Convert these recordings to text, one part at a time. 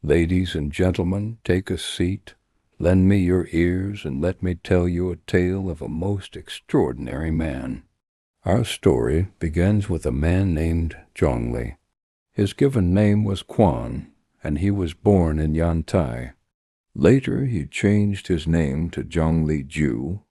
Ladies and gentlemen, take a seat. Lend me your ears and let me tell you a tale of a most extraordinary man. Our story begins with a man named Zhongli. His given name was Quan, and he was born in Yantai. Later he changed his name to Zhongli Ju,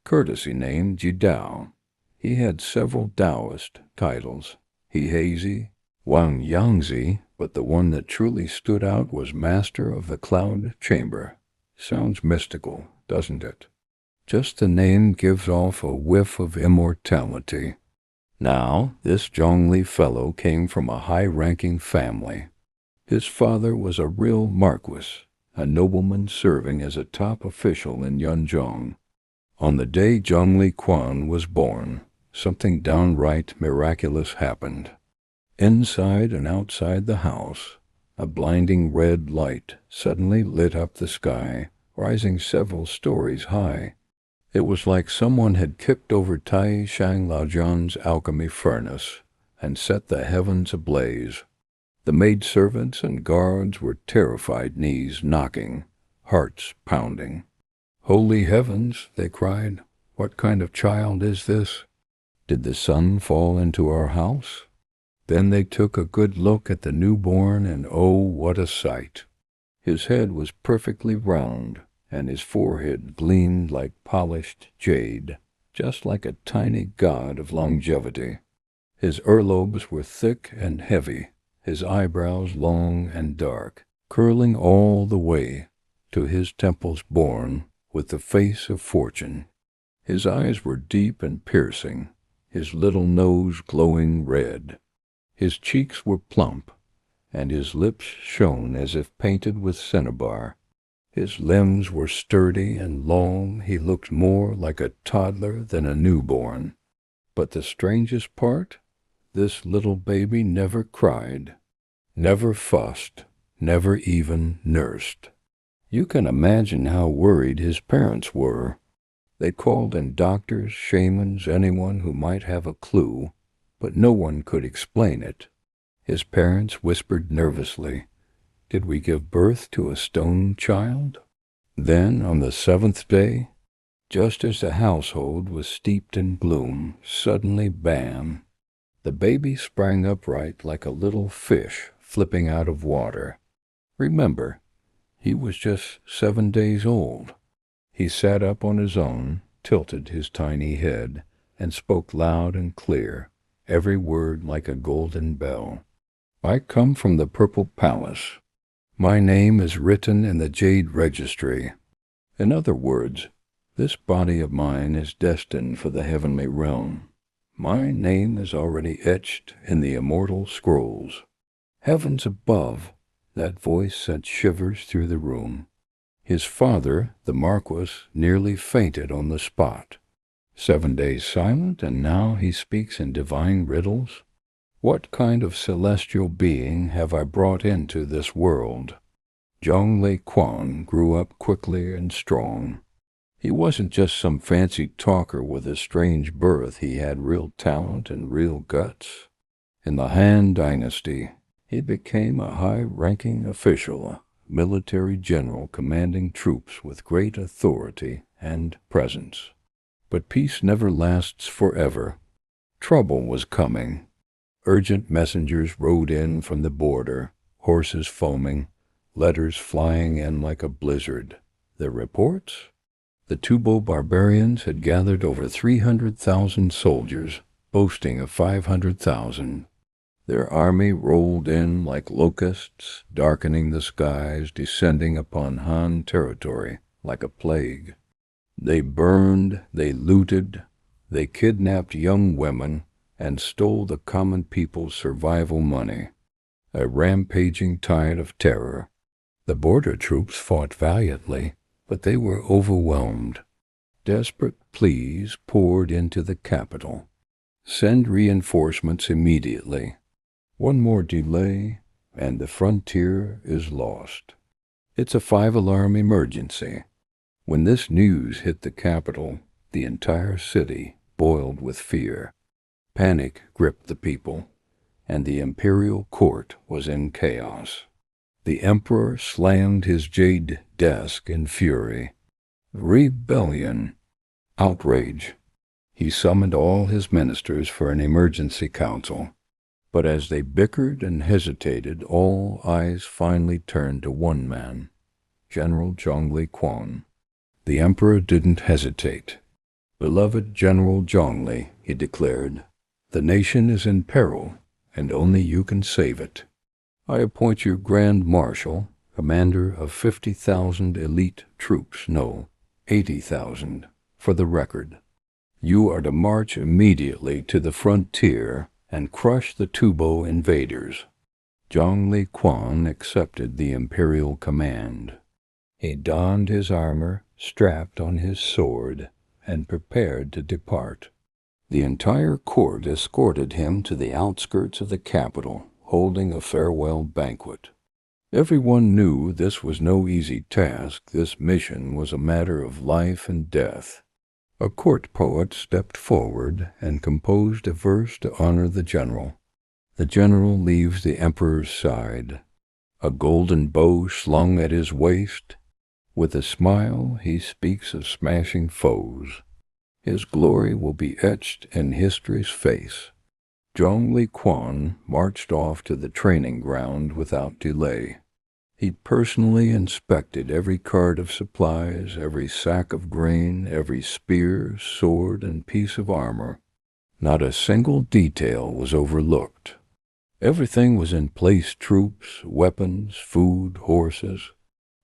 courtesy name Jidao. He had several Taoist titles, Hehazi, Wang Yangzi, but the one that truly stood out was Master of the Cloud Chamber. Sounds mystical, doesn't it? Just the name gives off a whiff of immortality. Now, this Zhongli fellow came from a high-ranking family. His father was a real marquis, a nobleman serving as a top official in Yunzhong. On the day Zhongli Quan was born, something downright miraculous happened. Inside and outside the house, a blinding red light suddenly lit up the sky, rising several stories high. It was like someone had kicked over Tai Shang Laojian's alchemy furnace and set the heavens ablaze. The maidservants and guards were terrified, knees knocking, hearts pounding. "Holy heavens!" they cried. "What kind of child is this? Did the sun fall into our house?" Then they took a good look at the newborn, and oh, what a sight! His head was perfectly round, and his forehead gleamed like polished jade, just like a tiny god of longevity. His earlobes were thick and heavy, his eyebrows long and dark, curling all the way to his temples born with the face of fortune. His eyes were deep and piercing, his little nose glowing red. His cheeks were plump, and his lips shone as if painted with cinnabar. His limbs were sturdy and long. He looked more like a toddler than a newborn. But the strangest part? This little baby never cried, never fussed, never even nursed. You can imagine how worried his parents were. They called in doctors, shamans, anyone who might have a clue, but no one could explain it. His parents whispered nervously, "Did we give birth to a stone child?" Then, on the seventh day, just as the household was steeped in gloom, suddenly, bam! The baby sprang upright like a little fish flipping out of water. Remember, he was just 7 days old. He sat up on his own, tilted his tiny head, and spoke loud and clear, every word like a golden bell. "I come from the Purple Palace. My name is written in the Jade Registry. In other words, this body of mine is destined for the heavenly realm. My name is already etched in the immortal scrolls." Heavens above! That voice sent shivers through the room. His father, the Marquis, nearly fainted on the spot. 7 days silent, and now he speaks in divine riddles? What kind of celestial being have I brought into this world? Zhongli Quan grew up quickly and strong. He wasn't just some fancy talker with a strange birth. He had real talent and real guts. In the Han Dynasty, he became a high-ranking official, a military general commanding troops with great authority and presence. But peace never lasts forever. Trouble was coming. Urgent messengers rode in from the border, horses foaming, letters flying in like a blizzard. The reports? The Tubo barbarians had gathered over 300,000 soldiers, boasting of 500,000. Their army rolled in like locusts, darkening the skies, descending upon Han territory like a plague. They burned, they looted, they kidnapped young women, and stole the common people's survival money. A rampaging tide of terror. The border troops fought valiantly, but they were overwhelmed. Desperate pleas poured into the capital. "Send reinforcements immediately. One more delay, and the frontier is lost." It's a 5-alarm emergency. When this news hit the capital, the entire city boiled with fear. Panic gripped the people, and the imperial court was in chaos. The emperor slammed his jade desk in fury. Rebellion. Outrage. He summoned all his ministers for an emergency council. But as they bickered and hesitated, all eyes finally turned to one man, General Zhongli Quan. The emperor didn't hesitate. "Beloved General Zhongli," he declared, "the nation is in peril, and only you can save it. I appoint you Grand Marshal, commander of 50,000 elite troops, no, 80,000, for the record. You are to march immediately to the frontier and crush the Tubo invaders." Zhongli Quan accepted the imperial command. He donned his armor, strapped on his sword, and prepared to depart. The entire court escorted him to the outskirts of the capital, holding a farewell banquet. Everyone knew this was no easy task. This mission was a matter of life and death. A court poet stepped forward and composed a verse to honor the general. The general leaves the emperor's side, a golden bow slung at his waist. With a smile, he speaks of smashing foes. His glory will be etched in history's face. Zhongli Quan marched off to the training ground without delay. He personally inspected every cart of supplies, every sack of grain, every spear, sword, and piece of armor. Not a single detail was overlooked. Everything was in place: troops, weapons, food, horses.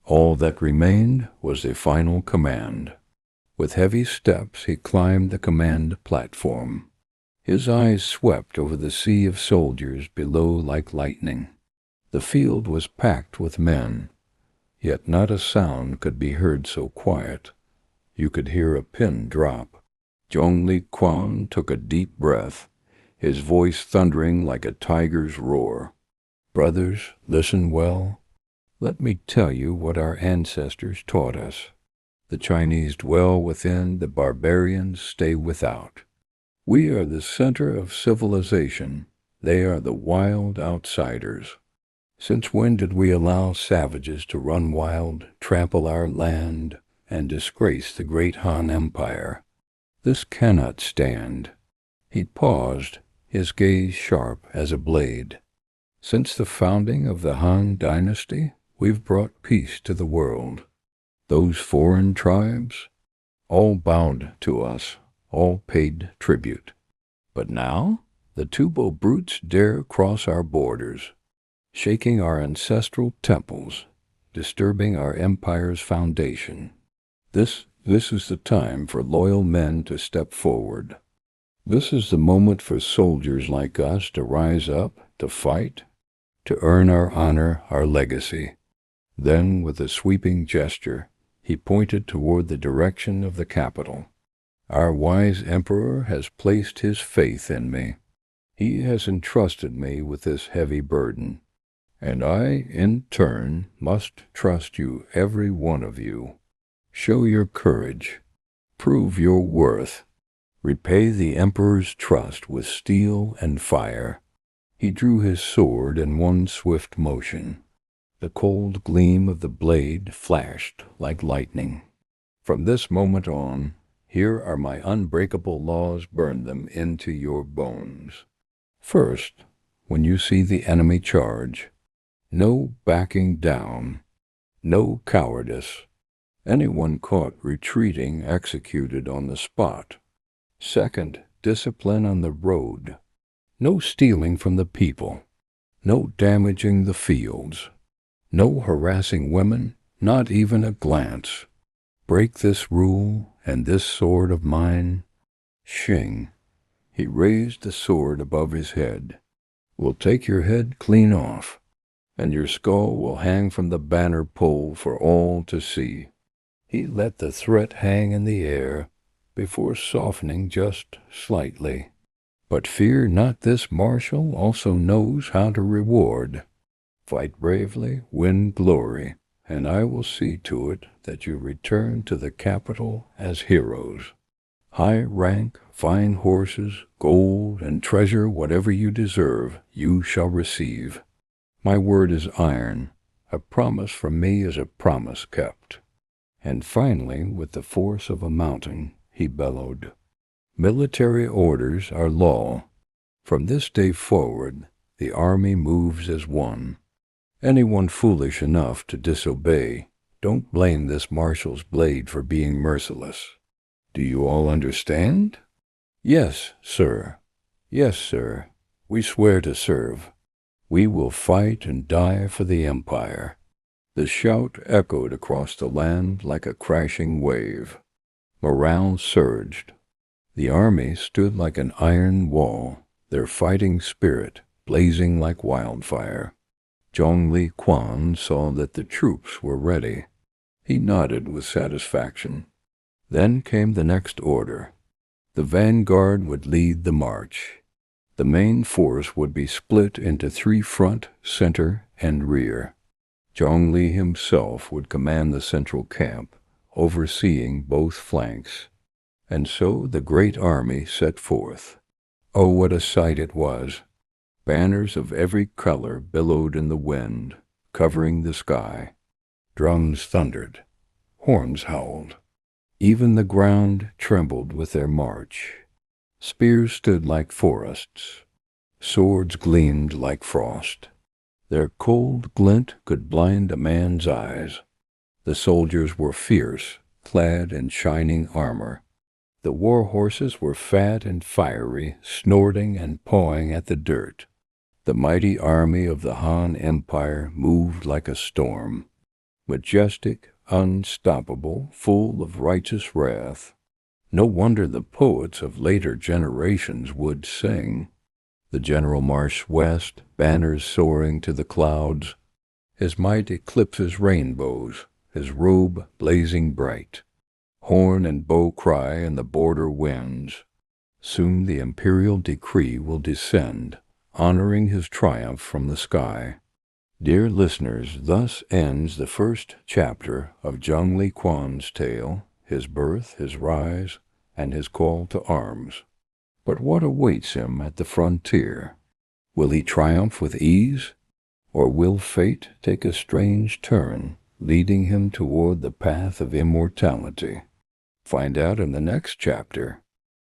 All that remained was the final command. With heavy steps he climbed the command platform. His eyes swept over the sea of soldiers below like lightning. The field was packed with men, yet not a sound could be heard so quiet. You could hear a pin drop. Zhongli Quan took a deep breath, his voice thundering like a tiger's roar. "Brothers, listen well. Let me tell you what our ancestors taught us. The Chinese dwell within, the barbarians stay without. We are the center of civilization. They are the wild outsiders. Since when did we allow savages to run wild, trample our land, and disgrace the great Han Empire? This cannot stand." He paused, his gaze sharp as a blade. "Since the founding of the Han Dynasty, we've brought peace to the world. Those foreign tribes, all bowed to us, all paid tribute. But now, the Tubo brutes dare cross our borders, shaking our ancestral temples, disturbing our empire's foundation. This is the time for loyal men to step forward. This is the moment for soldiers like us to rise up, to fight, to earn our honor, our legacy." Then, with a sweeping gesture, he pointed toward the direction of the capital. "Our wise emperor has placed his faith in me. He has entrusted me with this heavy burden, and I, in turn, must trust you, every one of you. Show your courage. Prove your worth. Repay the emperor's trust with steel and fire." He drew his sword in one swift motion. The cold gleam of the blade flashed like lightning. "From this moment on, here are my unbreakable laws. Burn them into your bones. First, when you see the enemy charge, no backing down, no cowardice. Anyone caught retreating executed on the spot. Second, discipline on the road. No stealing from the people, no damaging the fields, no harassing women, not even a glance. Break this rule, and this sword of mine, Xing," he raised the sword above his head, "will take your head clean off, and your skull will hang from the banner pole for all to see." He let the threat hang in the air before softening just slightly. "But fear not, this marshal also knows how to reward. Fight bravely, win glory, and I will see to it that you return to the capital as heroes. High rank, fine horses, gold, and treasure, whatever you deserve, you shall receive. My word is iron. A promise from me is a promise kept. And finally, with the force of a mountain, he bellowed, "Military orders are law. From this day forward, the army moves as one. Anyone foolish enough to disobey, don't blame this marshal's blade for being merciless. Do you all understand?" "Yes, sir. Yes, sir. We swear to serve. We will fight and die for the empire." The shout echoed across the land like a crashing wave. Morale surged. The army stood like an iron wall, their fighting spirit blazing like wildfire. Zhongli Quan saw that the troops were ready. He nodded with satisfaction. Then came the next order. The vanguard would lead the march. The main force would be split into 3 front, center, and rear. Zhongli himself would command the central camp, overseeing both flanks. And so the great army set forth. Oh, what a sight it was! Banners of every color billowed in the wind, covering the sky. Drums thundered. Horns howled. Even the ground trembled with their march. Spears stood like forests. Swords gleamed like frost. Their cold glint could blind a man's eyes. The soldiers were fierce, clad in shining armor. The war horses were fat and fiery, snorting and pawing at the dirt. The mighty army of the Han Empire moved like a storm, majestic, unstoppable, full of righteous wrath. No wonder the poets of later generations would sing. The general marched west, banners soaring to the clouds. His might eclipses rainbows, his robe blazing bright. Horn and bow cry in the border winds. Soon the imperial decree will descend, honoring his triumph from the sky. Dear listeners, thus ends the first chapter of Zhongli Quan's tale, his birth, his rise, and his call to arms. But what awaits him at the frontier? Will he triumph with ease? Or will fate take a strange turn, leading him toward the path of immortality? Find out in the next chapter.